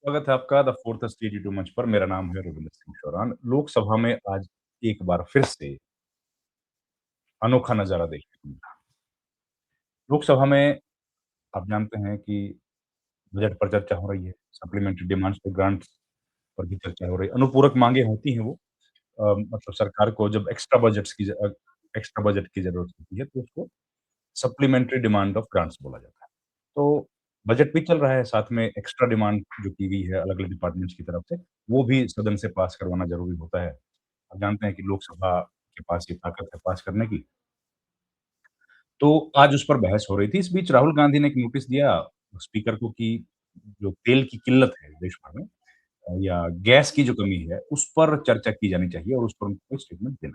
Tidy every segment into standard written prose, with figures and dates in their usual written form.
स्वागत है आपका द फोर्थ स्टेज यूट्यूब मंच पर। मेरा नाम है रविंद्र सिंह शौरान। लोकसभा में आज एक बार फिर से अनोखा नजारा देखने को मिला। लोकसभा में आप जानते हैं कि बजट पर चर्चा हो रही है, सप्लीमेंट्री डिमांड्स पे ग्रांट्स पर भी चर्चा हो रही है। अनुपूरक मांगे होती हैं वो, मतलब सरकार को जब एक्स्ट्रा बजट की जरूरत होती है तो उसको सप्लीमेंट्री डिमांड ऑफ ग्रांट्स बोला जाता है। तो बजट भी चल रहा है, साथ में एक्स्ट्रा डिमांड जो की गई है अलग-अलग डिपार्टमेंट्स की तरफ से, वो भी सदन से पास करवाना ज़रूरी होता है। आप जानते हैं कि लोकसभा के पास ये ताकत है पास करने की। तो आज उस पर बहस हो रही थी। इस बीच राहुल गांधी ने एक नोटिस दिया स्पीकर को कि जो तेल की किल्लत है देश भर में, या गैस की जो कमी है, उस पर चर्चा की जानी चाहिए और उस पर उनको स्टेटमेंट देना।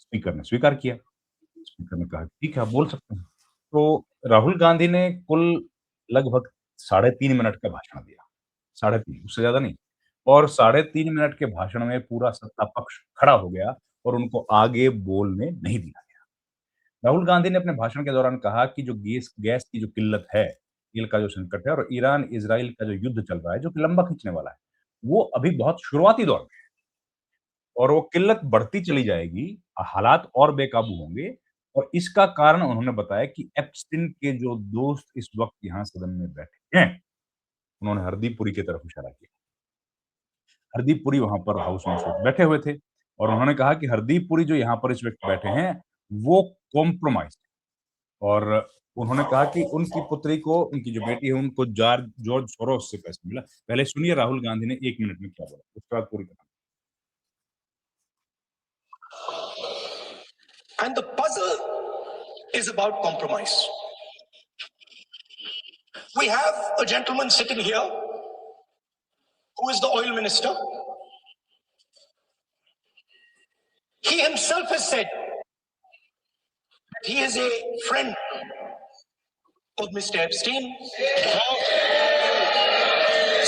स्पीकर ने स्वीकार किया। स्पीकर ने कहा, "ठीक है, आप बोल सकते हैं।" तो राहुल गांधी ने कुल लगभग साढ़े 3 मिनट का भाषण दिया। साढ़े 3, उससे ज़्यादा नहीं। और साढ़े 3 मिनट के भाषण में पूरा सत्ता पक्ष खड़ा हो गया और उनको आगे बोलने नहीं दिया गया। राहुल गांधी ने अपने भाषण के दौरान कहा कि जो गैस गैस की जो किल्लत है, तेल का जो संकट है और ईरान-इज़राइल का जो युद्ध चल रहा है, जो कि लंबा खींचने वाला है, वो अभी बहुत शुरुआती दौर में है और वो किल्लत बढ़ती चली जाएगी, हालात और बेकाबू होंगे और इसका कारण उन्होंने बताया कि एप्स्टीन के जो दोस्त इस वक़्त यहाँ सदन में बैठे हैं, उन्होंने हरदीप पुरी की तरफ इशारा किया। हरदीप पुरी वहाँ पर हाउस में इस वक़्त बैठे हुए थे और उन्होंने कहा कि हरदीप पुरी जो यहाँ पर इस वक़्त बैठे हैं, वो कॉम्प्रोमाइज़ और उन्होंने कहा कि उनकी पुत्री को, उनकी जो बेटी है, उनको जॉर्ज सोरोस से पैसा मिला। पहले सुनिए राहुल गांधी ने 1 मिनट में क्या बोला, उसके बाद पूरी कथा। And the puzzle is about compromise. We have a gentleman sitting here who is the oil minister. He himself has said that he is a friend of Mr. Epstein.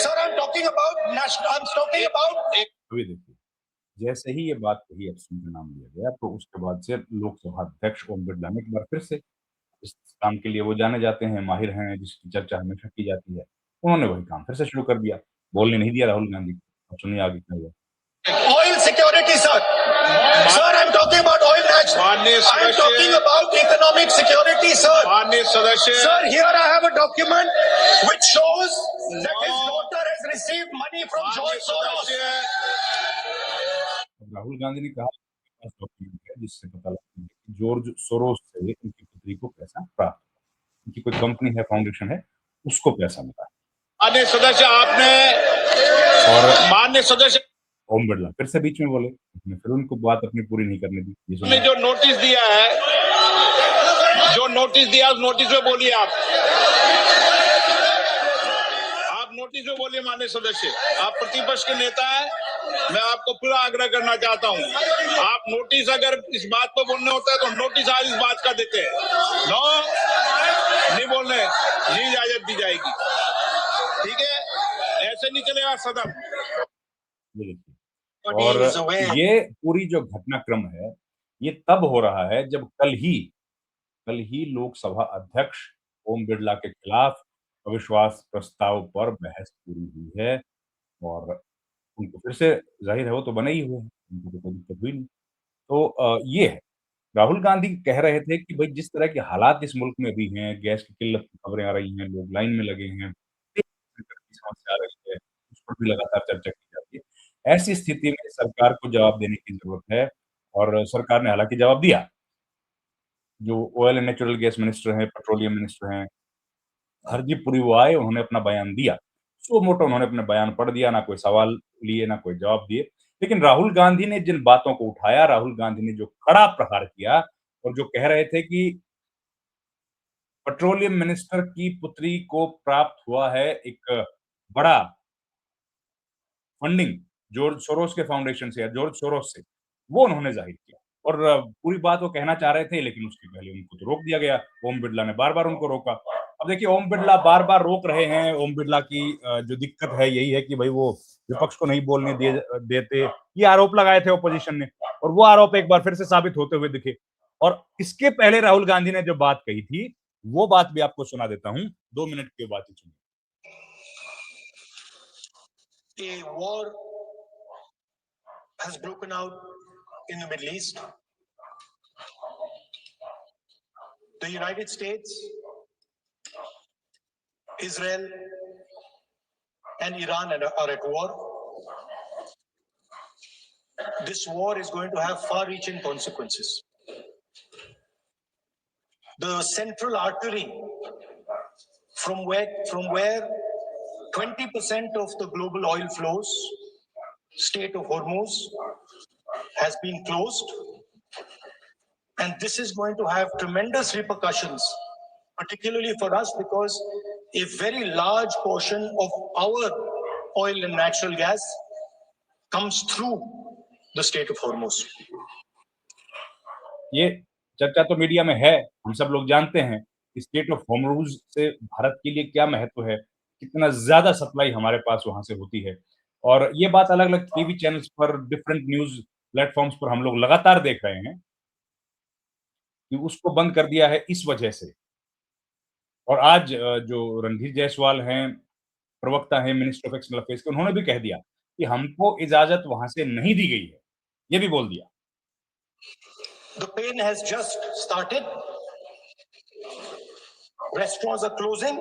Sir, I'm talking about national. I'm talking about. अभी देखिए, जैसे ही ये बात कही Epstein का नाम लिया गया, तो उसके बाद से लोकसभा अध्यक्ष ओम बिरला ने एक बार फिर से, इस काम के लिए वो जाने जाते हैं, माहिर हैं, जिसकी चर्चा हमेशा की जाती है, उन्होंने वही काम फिर से शुरू कर दिया। बोलने नहीं दिया राहुल गांधी को। अब सुनिए आगे क्या हुआ। Oil security, sir. Sir, I'm talking about oil national. I'm talking about economic security, sir. Sir, here I have a document which shows that his daughter has received money from George Soros. Rahul Gandhi ने कहा कि पास document है जिससे पता लगता है कि George Soros से उनकी पुत्री को पैसा प्राप्त हुआ। उनकी कोई कंपनी है, फाउंडेशन है, उसको पैसा मिला है। माननीय सदस्य आपने और माननीय सदस्य ओम बिरला फिर से बीच में बोले, उसने फिर उनको बात अपनी पूरी नहीं करने दी। ये ने सुनिए। जो नोटिस दिया है, उस नोटिस में बोलिए आप नोटिस में बोलिए। माननीय सदस्य, आप प्रतिपक्ष के नेता हैं, मैं आपको पूरा आग्रह करना चाहता हूं, आप नोटिस अगर इस बात पर बोलने होता है तो नोटिस आज इस बात का देते हैं। नो, नहीं बोलने, नहीं इजाजत दी जाएगी। ठीक है, ऐसे नहीं चलेगा सदन। ये देखिए, और ये पूरी जो घटनाक्रम है, ये तब हो रहा है जब कल ही लोकसभा अध्यक्ष ओम बिरला के खिलाफ अविश्वास प्रस्ताव पर बहस पूरी हुई है और उनको फिर से, ज़ाहिर है वो तो बने ही हुए हैं, उनको तो कोई दिक्कत हुई नहीं। तो ये है। राहुल गांधी कह रहे थे कि भई जिस तरह के हालात इस मुल्क में अभी हैं, गैस की किल्लत की खबरें आ रही हैं, लोग लाइन में लगे हैं, की समस्या आ रही है, उस पर भी लगातार चर्चा की जाती है। ऐसी स्थिति में सरकार को जवाब देने की ज़रूरत है और सरकार ने हालाँकि जवाब दिया। जो oil and natural gas minister हैं, पेट्रोलियम मिनिस्टर हैं, हरदीप पुरी वो आए, उन्होंने अपना बयान दिया। सुओ मोटो उन्होंने अपना बयान पढ़ दिया, ना कोई सवाल लिए, ना कोई जवाब दिए। लेकिन राहुल गांधी ने जिन बातों को उठाया, राहुल गांधी ने जो कड़ा प्रहार किया और जो कह रहे थे कि पेट्रोलियम मिनिस्टर की पुत्री को प्राप्त हुआ है एक बड़ा फंडिंग जॉर्ज सोरोस के फाउंडेशन से या जॉर्ज सोरोस से, वो उन्होंने ज़ाहिर किया। और पूरी बात वो कहना चाह रहे थे, लेकिन उसके पहले उनको तो रोक दिया गया। ओम बिरला ने बार-बार उनको रोका। अब देखिए, ओम बिरला बार-बार रोक रहे हैं। ओम बिरला की जो दिक्कत है यही है कि भई वो विपक्ष को नहीं बोलने देते। ये आरोप लगाए थे ऑपोजिशन ने और वो आरोप एक बार फिर से साबित होते हुए दिखे। और इसके पहले राहुल गांधी ने जो बात कही थी, वो बात भी आपको सुना देता हूँ। 2 मिनट की बात ही सुनिए। A war has broken out in the Middle East. The United States, Israel, and Iran are at war. This war is going to have far-reaching consequences. The central artery from where 20% of the global oil flows, Strait of Hormuz, has been closed. And this is going to have tremendous repercussions, particularly for us, because a very large portion of our oil and natural gas comes through the Strait of Hormuz. ये चर्चा तो media में है, हम सब लोग जानते हैं कि स्ट्रेट ऑफ होर्मुज़ से भारत के लिए क्या महत्व है, कितना ज़्यादा सप्लाई हमारे पास वहाँ से होती है। और ये बात अलग-अलग टीवी चैनल्स पर, डिफरेंट न्यूज़ प्लेटफ़ॉर्म्स पर हम लोग लगातार देख रहे हैं कि उसको बंद कर दिया है इस वजह से। और आज जो रणधीर जायसवाल हैं, प्रवक्ता हैं मिनिस्ट्री ऑफ एक्सटर्नल अफेयर्स के, उन्होंने भी कह दिया कि हमको इजाज़त वहाँ से नहीं दी गई है। ये भी बोल दिया। The pain has just started. Restaurants are closing.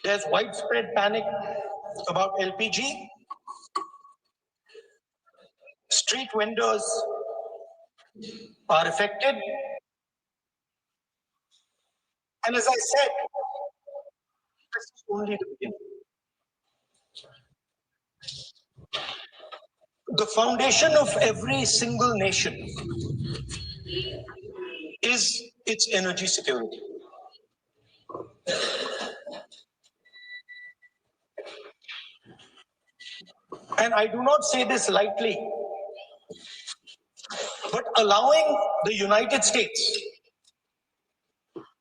There's widespread panic about LPG. Street vendors are affected. And as I said, this is only the beginning. The foundation of every single nation is its energy security. And I do not say this lightly, but allowing the United States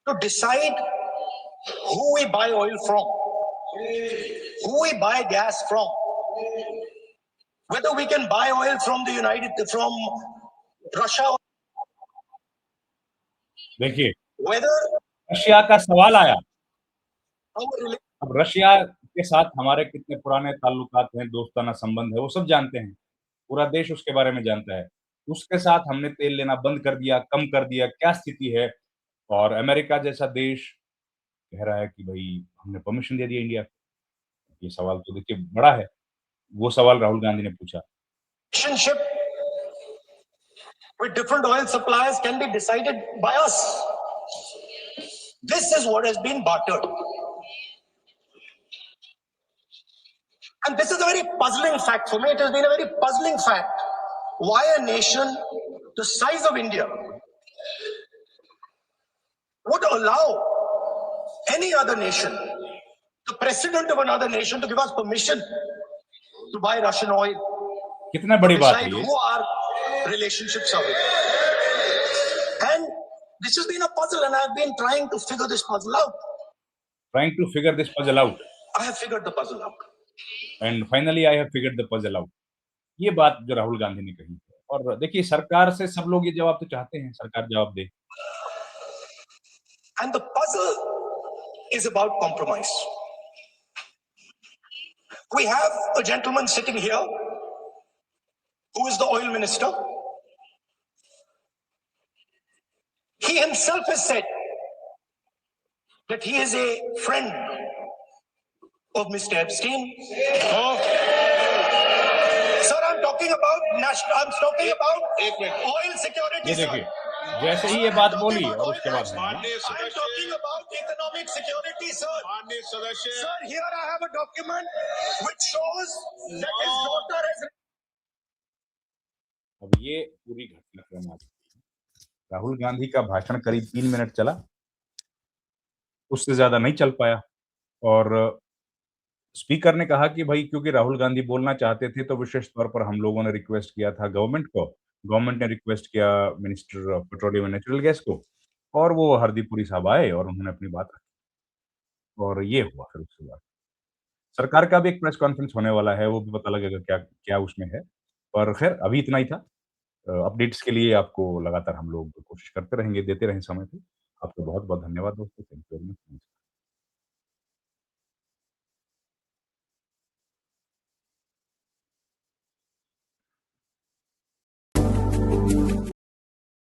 to decide who we buy oil from, who we buy gas from, whether we can buy oil from Russia, देखिए, whether Russia का सवाल आया। our अब Russia के साथ हमारे कितने पुराने ताल्लुकात हैं, दोस्ताना संबंध है, वो सब जानते हैं। पूरा देश उसके बारे में जानता है। उसके साथ हमने तेल लेना बंद कर दिया, कम कर दिया, क्या स्थिति है? और अमेरिका जैसा देश कह रहा है कि भई हमने परमिशन दे दिया इंडिया को। ये सवाल तो देखिए बड़ा है। वो सवाल राहुल गांधी ने पूछा। relationship with different oil suppliers can be decided by us. This is what has been bartered. And this is a very puzzling fact for me. It has been a very puzzling fact why a nation the size of India would allow any other nation, the president of another nation, to give us permission to buy Russian oil, कितना बड़ी बात है decide ये। who our relationships are with. And this has been a puzzle, and I've been trying to figure this puzzle out. Trying to figure this puzzle out. I have figured the puzzle out. And finally I have figured the puzzle out. ये बात जो राहुल गांधी ने कही है। और देखिए सरकार से सब लोग ये जवाब तो चाहते हैं, सरकार जवाब दे। And the puzzle is about compromise. We have a gentleman sitting here who is the oil minister. He himself has said that he is a friend of Mr. Epstein. Sir, I'm talking about oil security. ये sir. देखिए, जैसे ही ये बात बोली और उसके बाद माननीय I'm सदस्य talking about economic security, sir. माननीय सदस्य Sir, here I have a document which shows that his daughter has. अब ये पूरी घटनाक्रम आ चुकी है। राहुल गांधी का भाषण करीब 3 मिनट चला, उससे ज़्यादा नहीं चल पाया और स्पीकर ने कहा कि भई क्योंकि राहुल गांधी बोलना चाहते थे, तो विशेष तौर पर हम लोगों ने रिक्वेस्ट किया था गवर्नमेंट को। गवर्नमेंट ने रिक्वेस्ट किया minister of petroleum and natural gas को और वो हरदीप पुरी साहब आए और उन्होंने अपनी बात रखी और ये हुआ फिर उसके बाद। सरकार का भी एक प्रेस कॉन्फ्रेंस होने वाला है, वो भी पता लगेगा क्या क्या उसमें है। पर खैर अभी इतना ही था। अपडेट्स के लिए आपको लगातार हम लोग कोशिश करते रहेंगे, देते रहें समय पे। आपका बहुत-बहुत धन्यवाद दोस्तों। Thank you very much.